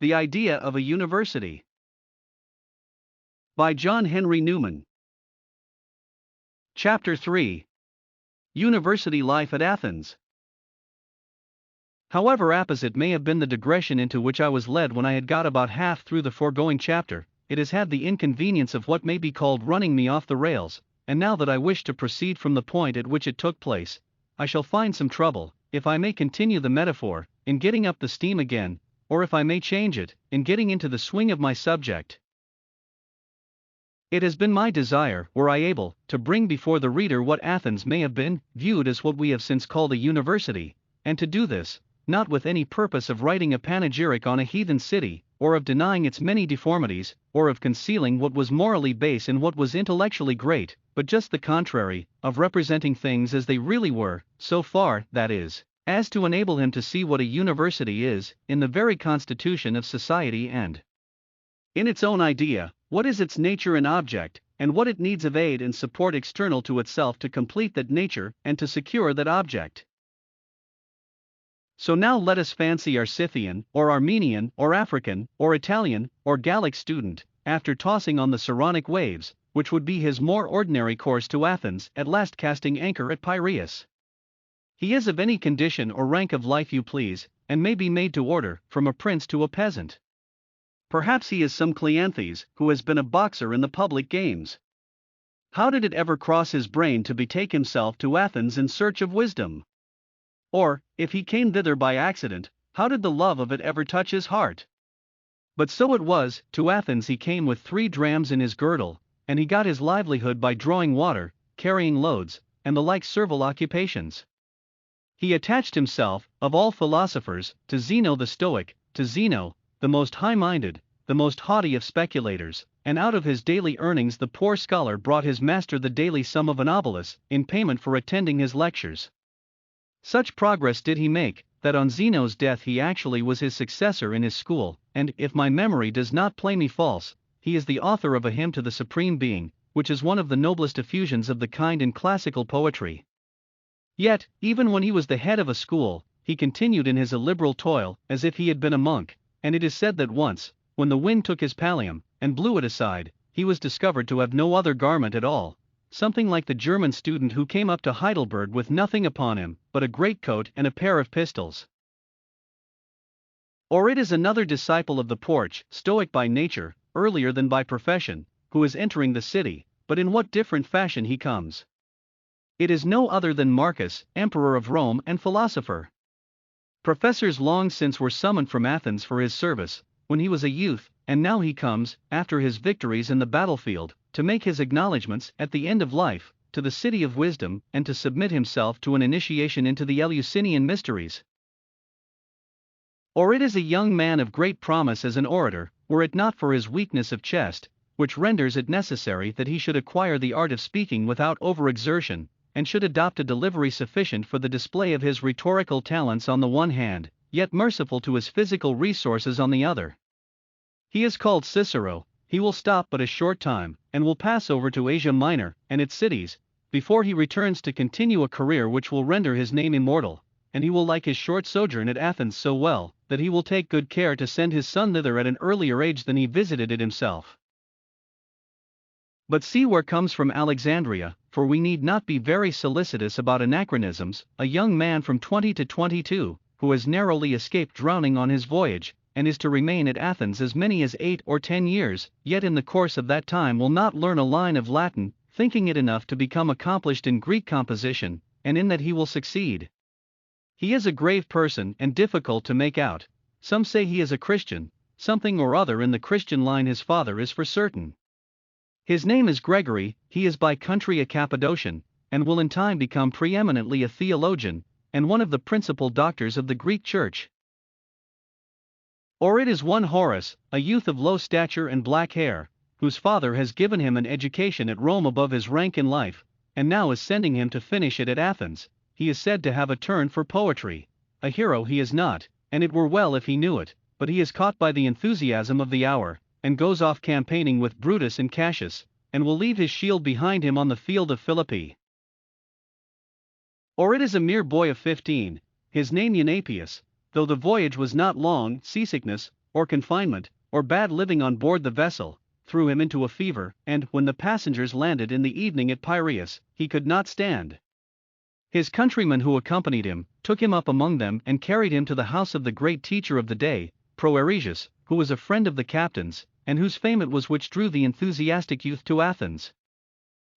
The Idea of a University. By John Henry Newman. Chapter 3. University Life at Athens. However apposite may have been the digression into which I was led when I had got about half through the foregoing chapter, it has had the inconvenience of what may be called running me off the rails, and now that I wish to proceed from the point at which it took place, I shall find some trouble, if I may continue the metaphor, in getting up the steam again, or if I may change it, in getting into the swing of my subject. It has been my desire, were I able, to bring before the reader what Athens may have been, viewed as what we have since called a university, and to do this, not with any purpose of writing a panegyric on a heathen city, or of denying its many deformities, or of concealing what was morally base and what was intellectually great, but just the contrary, of representing things as they really were, so far, that is, as to enable him to see what a university is, in the very constitution of society and in its own idea, what is its nature and object, and what it needs of aid and support external to itself to complete that nature and to secure that object. So now let us fancy our Scythian, or Armenian, or African, or Italian, or Gallic student, after tossing on the Saronic waves, which would be his more ordinary course to Athens, at last casting anchor at Piraeus. He is of any condition or rank of life you please, and may be made to order, from a prince to a peasant. Perhaps he is some Cleanthes, who has been a boxer in the public games. How did it ever cross his brain to betake himself to Athens in search of wisdom? Or, if he came thither by accident, how did the love of it ever touch his heart? But so it was, to Athens he came with 3 drams in his girdle, and he got his livelihood by drawing water, carrying loads, and the like servile occupations. He attached himself, of all philosophers, to Zeno the Stoic, to Zeno, the most high-minded, the most haughty of speculators, and out of his daily earnings the poor scholar brought his master the daily sum of an obolus, in payment for attending his lectures. Such progress did he make, that on Zeno's death he actually was his successor in his school, and, if my memory does not play me false, he is the author of a hymn to the Supreme Being, which is one of the noblest effusions of the kind in classical poetry. Yet, even when he was the head of a school, he continued in his illiberal toil, as if he had been a monk, and it is said that once, when the wind took his pallium, and blew it aside, he was discovered to have no other garment at all, something like the German student who came up to Heidelberg with nothing upon him, but a greatcoat and a pair of pistols. Or it is another disciple of the Porch, Stoic by nature, earlier than by profession, who is entering the city, but in what different fashion he comes. It is no other than Marcus, emperor of Rome and philosopher. Professors long since were summoned from Athens for his service, when he was a youth, and now he comes, after his victories in the battlefield, to make his acknowledgments, at the end of life, to the city of wisdom, and to submit himself to an initiation into the Eleusinian mysteries. Or it is a young man of great promise as an orator, were it not for his weakness of chest, which renders it necessary that he should acquire the art of speaking without overexertion, and should adopt a delivery sufficient for the display of his rhetorical talents on the one hand, yet merciful to his physical resources on the other. He is called Cicero. He will stop but a short time, and will pass over to Asia Minor and its cities, before he returns to continue a career which will render his name immortal, and he will like his short sojourn at Athens so well, that he will take good care to send his son thither at an earlier age than he visited it himself. But see where comes from Alexandria, for we need not be very solicitous about anachronisms, a young man from 20 to 22, who has narrowly escaped drowning on his voyage, and is to remain at Athens as many as 8 or 10 years, yet in the course of that time will not learn a line of Latin, thinking it enough to become accomplished in Greek composition, and in that he will succeed. He is a grave person and difficult to make out. Some say he is a Christian, something or other in the Christian line his father is for certain. His name is Gregory, he is by country a Cappadocian, and will in time become preeminently a theologian, and one of the principal doctors of the Greek Church. Or it is one Horace, a youth of low stature and black hair, whose father has given him an education at Rome above his rank in life, and now is sending him to finish it at Athens. He is said to have a turn for poetry. A hero he is not, and it were well if he knew it, but he is caught by the enthusiasm of the hour, and goes off campaigning with Brutus and Cassius, and will leave his shield behind him on the field of Philippi. Or it is a mere boy of 15, his name Eunapius, though the voyage was not long, seasickness, or confinement, or bad living on board the vessel, threw him into a fever, and, when the passengers landed in the evening at Piraeus, he could not stand. His countrymen who accompanied him, took him up among them and carried him to the house of the great teacher of the day, Proeresius, who was a friend of the captain's, and whose fame it was which drew the enthusiastic youth to Athens.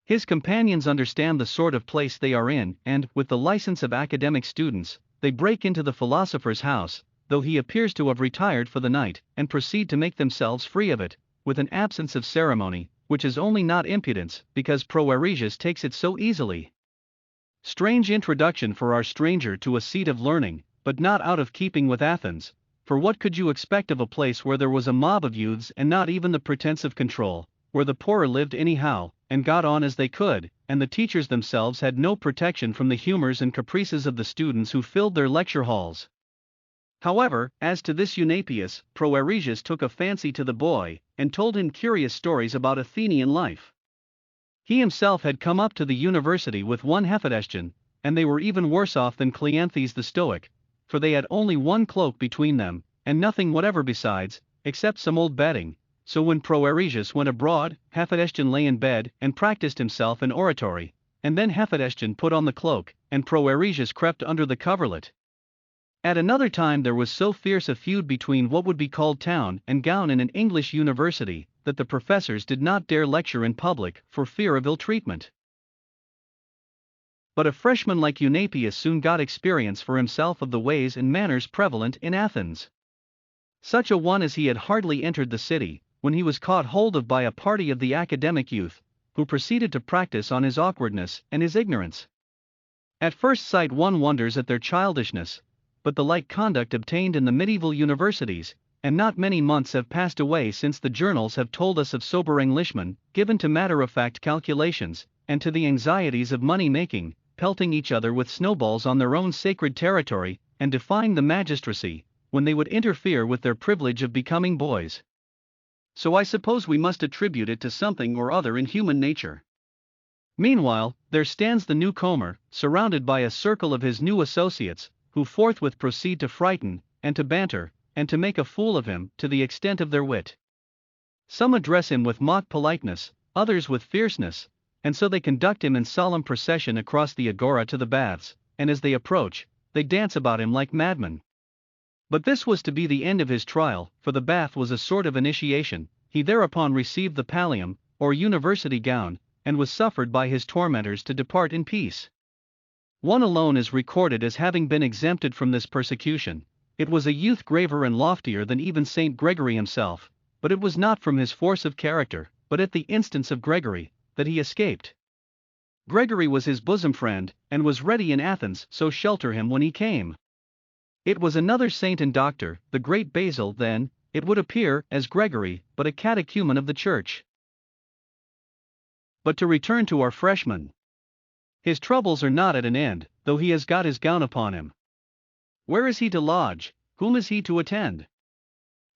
His companions understand the sort of place they are in, and, with the license of academic students, they break into the philosopher's house, though he appears to have retired for the night, and proceed to make themselves free of it, with an absence of ceremony, which is only not impudence, because Proeresius takes it so easily. Strange introduction for our stranger to a seat of learning, but not out of keeping with Athens, for what could you expect of a place where there was a mob of youths and not even the pretense of control, where the poorer lived anyhow, and got on as they could, and the teachers themselves had no protection from the humors and caprices of the students who filled their lecture halls. However, as to this Eunapius, Proeresius took a fancy to the boy, and told him curious stories about Athenian life. He himself had come up to the university with one Hephaestion, and they were even worse off than Cleanthes the Stoic, for they had only one cloak between them, and nothing whatever besides, except some old bedding. So when Proeresius went abroad, Hephaestion lay in bed and practiced himself in oratory, and then Hephaestion put on the cloak, and Proeresius crept under the coverlet. At another time there was so fierce a feud between what would be called town and gown in an English university, that the professors did not dare lecture in public for fear of ill treatment. But a freshman like Eunapius soon got experience for himself of the ways and manners prevalent in Athens. Such a one as he had hardly entered the city, when he was caught hold of by a party of the academic youth, who proceeded to practice on his awkwardness and his ignorance. At first sight one wonders at their childishness, but the like conduct obtained in the medieval universities, and not many months have passed away since the journals have told us of sober Englishmen, given to matter-of-fact calculations, and to the anxieties of money-making, pelting each other with snowballs on their own sacred territory, and defying the magistracy, when they would interfere with their privilege of becoming boys. So I suppose we must attribute it to something or other in human nature. Meanwhile, there stands the newcomer, surrounded by a circle of his new associates, who forthwith proceed to frighten, and to banter, and to make a fool of him, to the extent of their wit. Some address him with mock politeness, others with fierceness, and so they conduct him in solemn procession across the agora to the baths, and as they approach, they dance about him like madmen. But this was to be the end of his trial, for the bath was a sort of initiation. He thereupon received the pallium, or university gown, and was suffered by his tormentors to depart in peace. One alone is recorded as having been exempted from this persecution. It was a youth graver and loftier than even Saint Gregory himself, but it was not from his force of character, but at the instance of Gregory, that he escaped. Gregory was his bosom friend, and was ready in Athens so shelter him when he came. It was another saint and doctor, the great Basil then, it would appear, as Gregory, but a catechumen of the church. But to return to our freshman. His troubles are not at an end, though he has got his gown upon him. Where is he to lodge? Whom is he to attend?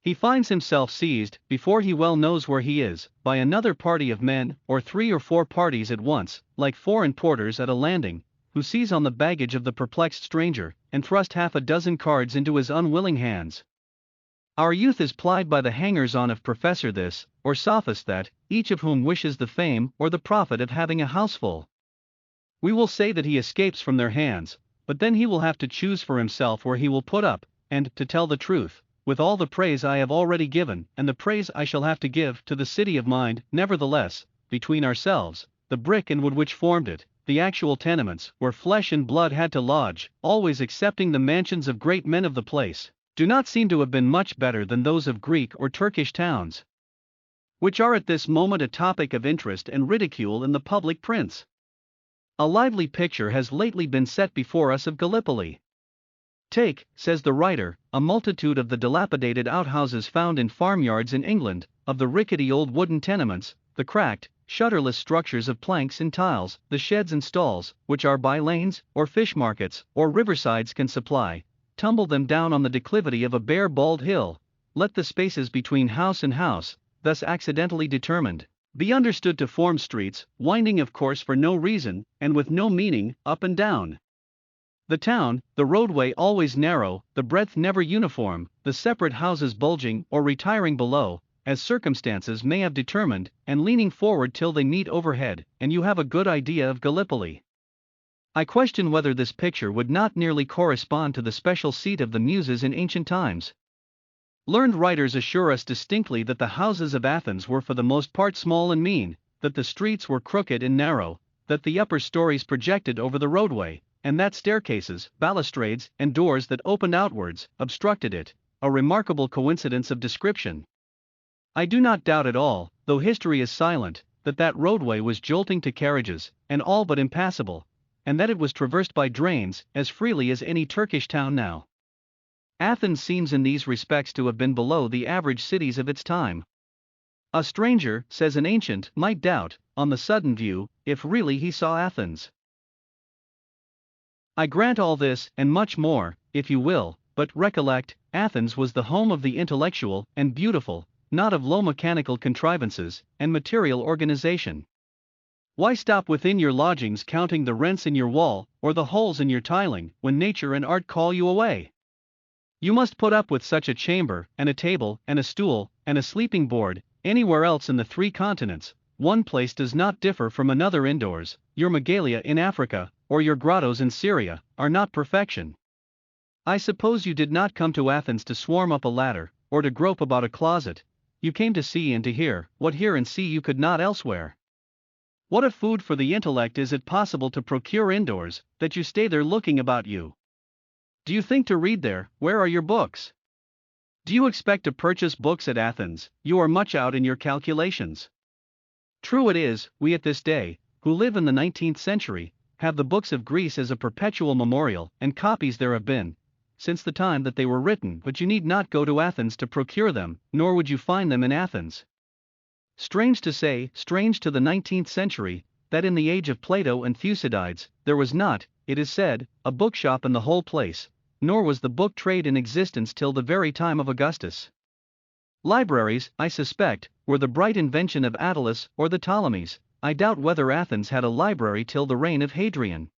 He finds himself seized, before he well knows where he is, by another party of men, or 3 or 4 parties at once, like foreign porters at a landing, who seize on the baggage of the perplexed stranger, and thrust half a dozen cards into his unwilling hands. Our youth is plied by the hangers-on of professor this, or sophist that, each of whom wishes the fame or the profit of having a houseful. We will say that he escapes from their hands, but then he will have to choose for himself where he will put up, and, to tell the truth, with all the praise I have already given, and the praise I shall have to give to the city of mind, nevertheless, between ourselves, the brick and wood which formed it, the actual tenements, where flesh and blood had to lodge, always excepting the mansions of great men of the place, do not seem to have been much better than those of Greek or Turkish towns, which are at this moment a topic of interest and ridicule in the public prints. A lively picture has lately been set before us of Gallipoli. Take, says the writer, a multitude of the dilapidated outhouses found in farmyards in England, of the rickety old wooden tenements, the cracked, shutterless structures of planks and tiles, the sheds and stalls, which our by lanes, or fish markets, or riversides can supply, tumble them down on the declivity of a bare bald hill, let the spaces between house and house, thus accidentally determined, be understood to form streets, winding of course for no reason, and with no meaning, up and down. The town, the roadway always narrow, the breadth never uniform, the separate houses bulging or retiring below, as circumstances may have determined, and leaning forward till they meet overhead, and you have a good idea of Gallipoli. I question whether this picture would not nearly correspond to the special seat of the Muses in ancient times. Learned writers assure us distinctly that the houses of Athens were for the most part small and mean, that the streets were crooked and narrow, that the upper stories projected over the roadway, and that staircases, balustrades, and doors that opened outwards obstructed it, a remarkable coincidence of description. I do not doubt at all, though history is silent, that roadway was jolting to carriages, and all but impassable, and that it was traversed by drains as freely as any Turkish town now. Athens seems in these respects to have been below the average cities of its time. A stranger, says an ancient, might doubt, on the sudden view, if really he saw Athens. I grant all this, and much more, if you will, but recollect, Athens was the home of the intellectual and beautiful, not of low mechanical contrivances and material organization. Why stop within your lodgings counting the rents in your wall, or the holes in your tiling, when nature and art call you away? You must put up with such a chamber, and a table, and a stool, and a sleeping board, anywhere else in the 3 continents. One place does not differ from another indoors. Your Megalia in Africa, or your grottos in Syria, are not perfection. I suppose you did not come to Athens to swarm up a ladder, or to grope about a closet. You came to see and to hear, what hear and see you could not elsewhere. What a food for the intellect is it possible to procure indoors, that you stay there looking about you? Do you think to read there? Where are your books? Do you expect to purchase books at Athens? You are much out in your calculations. True it is, we at this day, who live in the 19th century, have the books of Greece as a perpetual memorial, and copies there have been, since the time that they were written, but you need not go to Athens to procure them, nor would you find them in Athens. Strange to say, strange to the 19th century, that in the age of Plato and Thucydides, there was not, it is said, a bookshop in the whole place, nor was the book trade in existence till the very time of Augustus. Libraries, I suspect, were the bright invention of Attalus or the Ptolemies. I doubt whether Athens had a library till the reign of Hadrian.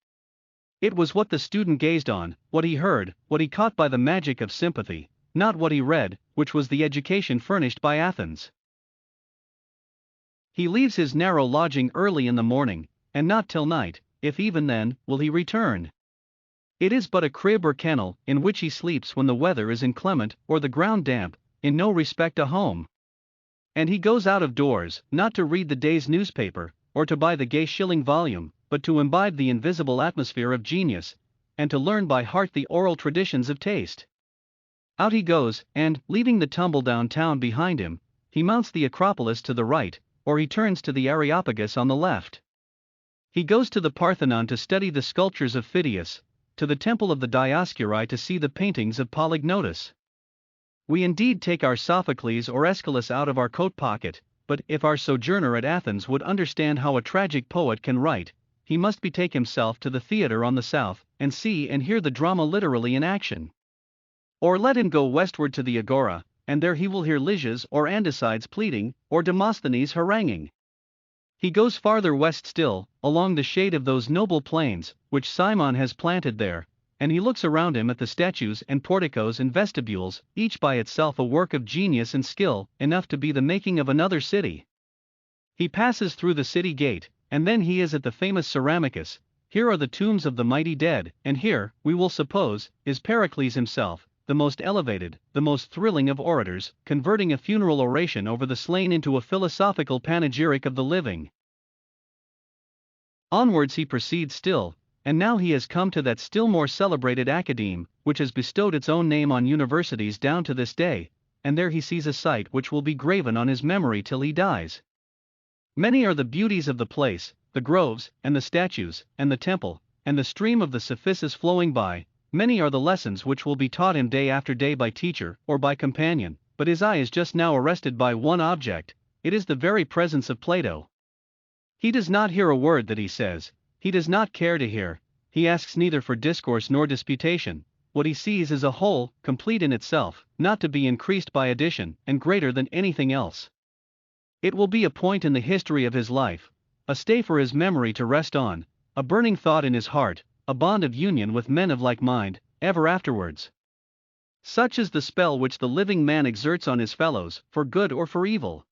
It was what the student gazed on, what he heard, what he caught by the magic of sympathy, not what he read, which was the education furnished by Athens. He leaves his narrow lodging early in the morning, and not till night, if even then, will he return. It is but a crib or kennel, in which he sleeps when the weather is inclement or the ground damp, in no respect a home. And he goes out of doors, not to read the day's newspaper, or to buy the gay shilling volume, but to imbibe the invisible atmosphere of genius, and to learn by heart the oral traditions of taste. Out he goes, and, leaving the tumble-down town behind him, he mounts the Acropolis to the right, or he turns to the Areopagus on the left. He goes to the Parthenon to study the sculptures of Phidias, to the temple of the Dioscuri to see the paintings of Polygnotus. We indeed take our Sophocles or Aeschylus out of our coat pocket, but if our sojourner at Athens would understand how a tragic poet can write, he must betake himself to the theatre on the south, and see and hear the drama literally in action. Or let him go westward to the Agora, and there he will hear Lysias or Andicides pleading, or Demosthenes haranguing. He goes farther west still, along the shade of those noble plains, which Cimon has planted there, and he looks around him at the statues and porticos and vestibules, each by itself a work of genius and skill, enough to be the making of another city. He passes through the city gate, and then he is at the famous Ceramicus. Here are the tombs of the mighty dead, and here, we will suppose, is Pericles himself, the most elevated, the most thrilling of orators, converting a funeral oration over the slain into a philosophical panegyric of the living. Onwards he proceeds still, and now he has come to that still more celebrated academe, which has bestowed its own name on universities down to this day, and there he sees a sight which will be graven on his memory till he dies. Many are the beauties of the place, the groves, and the statues, and the temple, and the stream of the Cephissus flowing by. Many are the lessons which will be taught him day after day by teacher or by companion, but his eye is just now arrested by one object. It is the very presence of Plato. He does not hear a word that he says, he does not care to hear, he asks neither for discourse nor disputation. What he sees is a whole, complete in itself, not to be increased by addition, and greater than anything else. It will be a point in the history of his life, a stay for his memory to rest on, a burning thought in his heart, a bond of union with men of like mind, ever afterwards. Such is the spell which the living man exerts on his fellows, for good or for evil.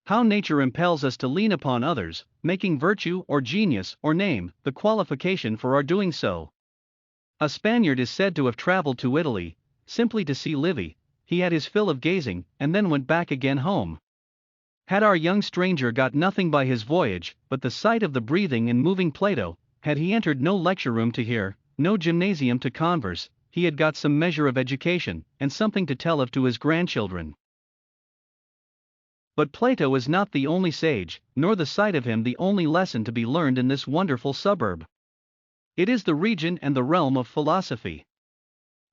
How nature impels us to lean upon others, making virtue or genius or name the qualification for our doing so. A Spaniard is said to have traveled to Italy, simply to see Livy. He had his fill of gazing, and then went back again home. Had our young stranger got nothing by his voyage, but the sight of the breathing and moving Plato, had he entered no lecture room to hear, no gymnasium to converse, he had got some measure of education, and something to tell of to his grandchildren. But Plato is not the only sage, nor the sight of him the only lesson to be learned in this wonderful suburb. It is the region and the realm of philosophy.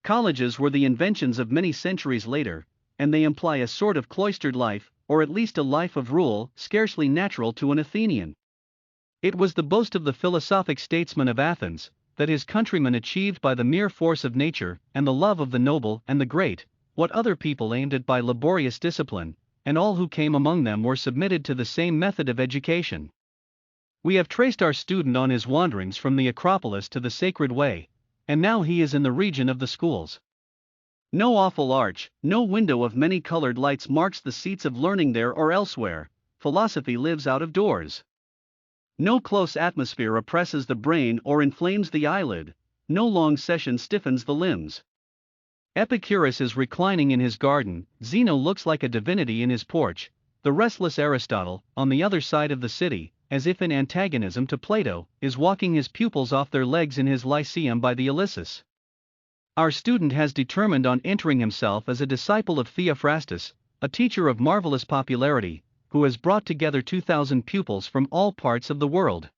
Colleges were the inventions of many centuries later, and they imply a sort of cloistered life, or at least a life of rule, scarcely natural to an Athenian. It was the boast of the philosophic statesman of Athens, that his countrymen achieved by the mere force of nature and the love of the noble and the great, what other people aimed at by laborious discipline, and all who came among them were submitted to the same method of education. We have traced our student on his wanderings from the Acropolis to the Sacred Way, and now he is in the region of the schools. No awful arch, no window of many-colored lights marks the seats of learning there or elsewhere. Philosophy lives out of doors. No close atmosphere oppresses the brain or inflames the eyelid, no long session stiffens the limbs. Epicurus is reclining in his garden, Zeno looks like a divinity in his porch, the restless Aristotle, on the other side of the city, as if in antagonism to Plato, is walking his pupils off their legs in his lyceum by the Ilissus. Our student has determined on entering himself as a disciple of Theophrastus, a teacher of marvelous popularity, who has brought together 2,000 pupils from all parts of the world.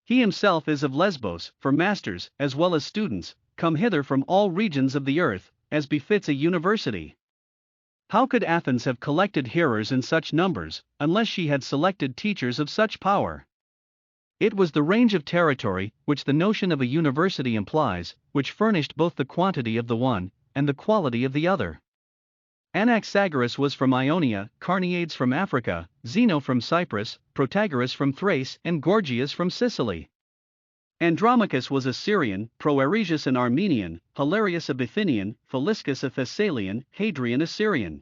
He himself is of Lesbos, for masters, as well as students, come hither from all regions of the earth, as befits a university. How could Athens have collected hearers in such numbers, unless she had selected teachers of such power? It was the range of territory, which the notion of a university implies, which furnished both the quantity of the one, and the quality of the other. Anaxagoras was from Ionia, Carneades from Africa, Zeno from Cyprus, Protagoras from Thrace, and Gorgias from Sicily. Andromachus was a Syrian, Proeresius an Armenian, Hilarius a Bithynian, Philiscus a Thessalian, Hadrian a Syrian.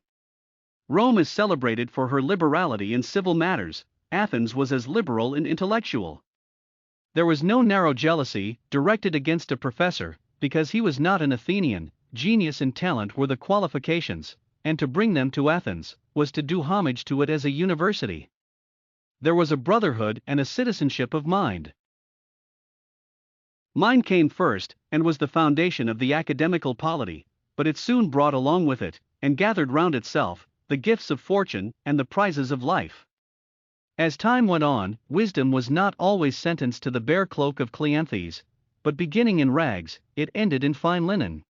Rome is celebrated for her liberality in civil matters. Athens was as liberal in intellectual. There was no narrow jealousy directed against a professor, because he was not an Athenian. Genius and talent were the qualifications, and to bring them to Athens was to do homage to it as a university. There was a brotherhood and a citizenship of mind. Mind came first, and was the foundation of the academical polity, but it soon brought along with it, and gathered round itself, the gifts of fortune and the prizes of life. As time went on, wisdom was not always sentenced to the bare cloak of Cleanthes, but beginning in rags, it ended in fine linen.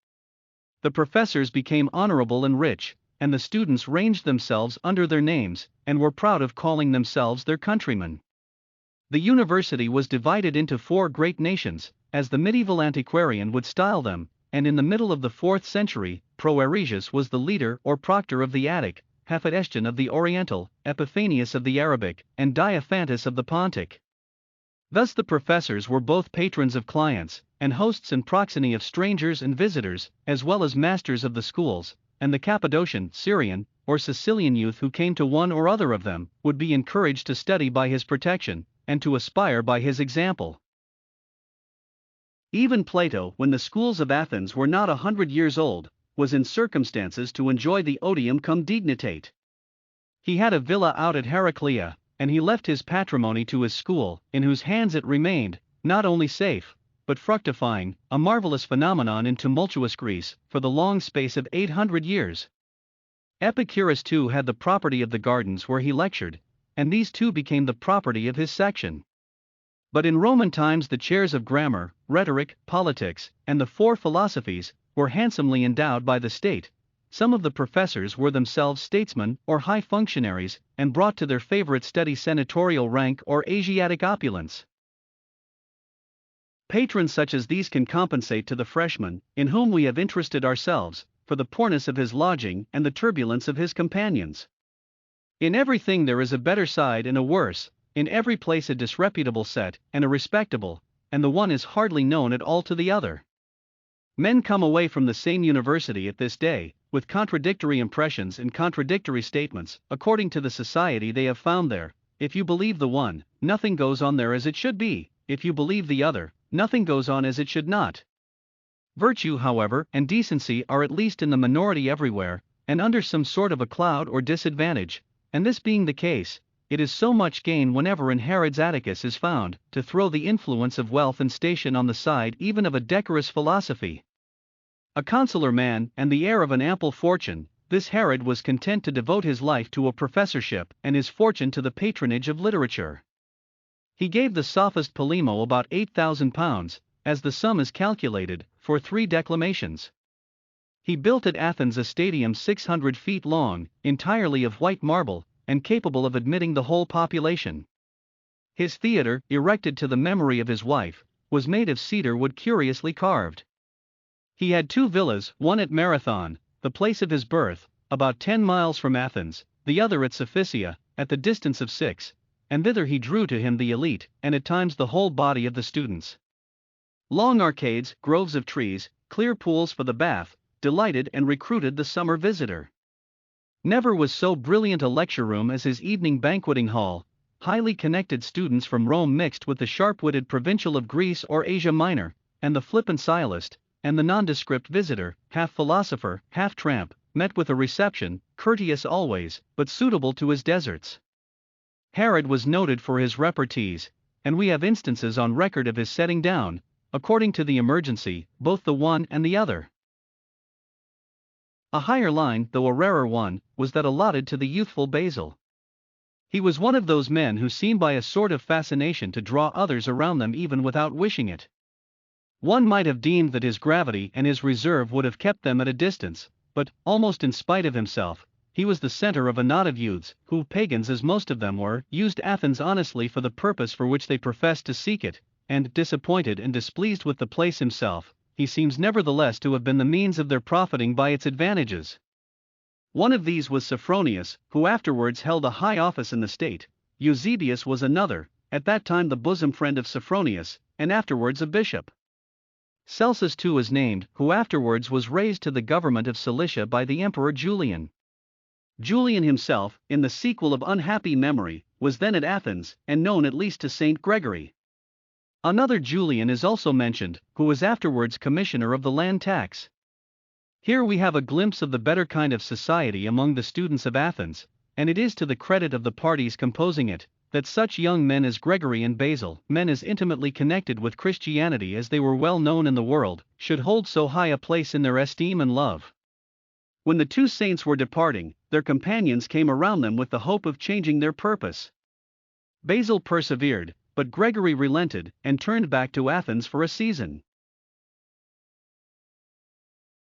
The professors became honorable and rich, and the students ranged themselves under their names, and were proud of calling themselves their countrymen. The university was divided into 4 great nations, as the medieval antiquarian would style them, and in the middle of the 4th century, Proeresius was the leader or proctor of the Attic, Hephaestion of the Oriental, Epiphanius of the Arabic, and Diophantus of the Pontic. Thus the professors were both patrons of clients, and hosts and proxeni of strangers and visitors, as well as masters of the schools, and the Cappadocian, Syrian, or Sicilian youth who came to one or other of them, would be encouraged to study by his protection, and to aspire by his example. Even Plato, when the schools of Athens were not 100 years old, was in circumstances to enjoy the odium cum dignitate. He had a villa out at Heraclea, and he left his patrimony to his school, in whose hands it remained, not only safe, but fructifying, a marvelous phenomenon in tumultuous Greece, for the long space of 800 years. Epicurus too had the property of the gardens where he lectured, and these too became the property of his section. But in Roman times the chairs of grammar, rhetoric, politics, and the 4 philosophies, were handsomely endowed by the state. Some of the professors were themselves statesmen or high functionaries, and brought to their favorite study senatorial rank or Asiatic opulence. Patrons such as these can compensate to the freshman, in whom we have interested ourselves, for the poorness of his lodging and the turbulence of his companions. In everything there is a better side and a worse, in every place a disreputable set and a respectable, and the one is hardly known at all to the other. Men come away from the same university at this day, with contradictory impressions and contradictory statements, according to the society they have found there. If you believe the one, nothing goes on there as it should be; if you believe the other, nothing goes on as it should not. Virtue, however, and decency are at least in the minority everywhere, and under some sort of a cloud or disadvantage, and this being the case, it is so much gain whenever in Herod's Atticus is found, to throw the influence of wealth and station on the side even of a decorous philosophy. A consular man, and the heir of an ample fortune, this Herod was content to devote his life to a professorship and his fortune to the patronage of literature. He gave the sophist Polemo about 8,000 pounds, as the sum is calculated, for 3 declamations. He built at Athens a stadium 600 feet long, entirely of white marble, and capable of admitting the whole population. His theatre, erected to the memory of his wife, was made of cedar wood curiously carved. He had 2 villas, one at Marathon, the place of his birth, about 10 miles from Athens, the other at Sophicia, at the distance of 6, and thither he drew to him the elite, and at times the whole body of the students. Long arcades, groves of trees, clear pools for the bath, delighted and recruited the summer visitor. Never was so brilliant a lecture room as his evening banqueting hall. Highly connected students from Rome mixed with the sharp-witted provincial of Greece or Asia Minor, and the flippant sciolist, and the nondescript visitor, half philosopher, half tramp, met with a reception, courteous always, but suitable to his deserts. Herod was noted for his repartees, and we have instances on record of his setting down, according to the emergency, both the one and the other. A higher line, though a rarer one, was that allotted to the youthful Basil. He was one of those men who seem by a sort of fascination to draw others around them even without wishing it. One might have deemed that his gravity and his reserve would have kept them at a distance, but, almost in spite of himself, he was the center of a knot of youths, who, pagans as most of them were, used Athens honestly for the purpose for which they professed to seek it, and, disappointed and displeased with the place himself, he seems nevertheless to have been the means of their profiting by its advantages. One of these was Sophronius, who afterwards held a high office in the state. Eusebius was another, at that time the bosom friend of Sophronius, and afterwards a bishop. Celsus too is named, who afterwards was raised to the government of Cilicia by the Emperor Julian. Julian himself, in the sequel of unhappy memory, was then at Athens, and known at least to Saint Gregory. Another Julian is also mentioned, who was afterwards commissioner of the land tax. Here we have a glimpse of the better kind of society among the students of Athens, and it is to the credit of the parties composing it, that such young men as Gregory and Basil, men as intimately connected with Christianity as they were well known in the world, should hold so high a place in their esteem and love. When the 2 saints were departing, their companions came around them with the hope of changing their purpose. Basil persevered, but Gregory relented, and turned back to Athens for a season.